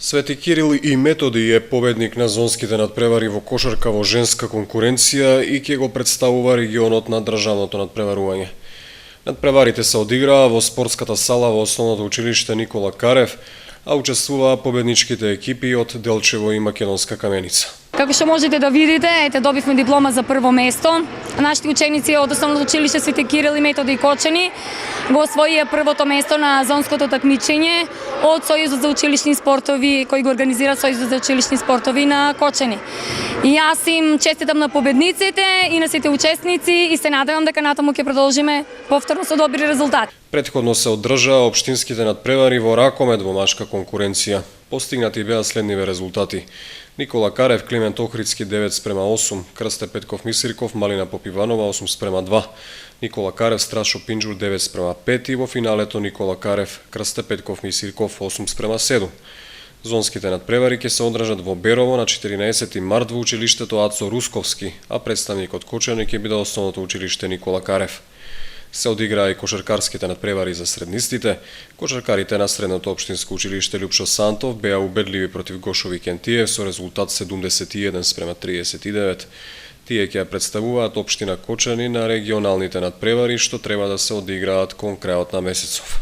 Свети Кирил и Методи е победник на зонските надпревари во кошарка во женска конкуренција и ќе го представува регионот на државното надпреварување. Надпреварите се одиграа во спортската сала во Основното училиште Никола Карев, а учествуваа победничките екипи од Делчево и Македонска Каменица. Како што можете да видите, добивме диплома за прво место. Нашите ученици од Основното училиште Свети Кирил и Методи Кочани го освоија првото место на зонското такмичење од Сојузот за училишни спортови, кој го организира Сојузот за училишни спортови на Кочани. И јас им честитам на победниците и на сите учесници и се надевам дека натаму ќе продолжиме повторно со добри резултати. Претходно се одржаа општинските надпревари во ракомет во машка конкуренција. Постигнати беа следниве резултати. Никола Карев, Климент Охридски 9:8, Крсте Петков Мисирков, Малина Попиванова 8:2, Никола Карев, Страшо Пинџур 9:5 и во финалето Никола Карев, Крсте Петков Мисирков 8:7. Зонските надпревари ќе се одржат во Берово на 14 март во училиштето Ацо Русковски, а представникот Кочани ќе биде Основното училиште Никола Карев. Се одиграа и кошаркарските надпревари за среднистите. Кошаркарите на Средното општинско училиште Љупшо Сантов беа убедливи против Гошови Кентиев со резултат 71:39. Тие ќе представуваат општина Кочани на регионалните надпревари што треба да се одиграат кон крајот на месецов.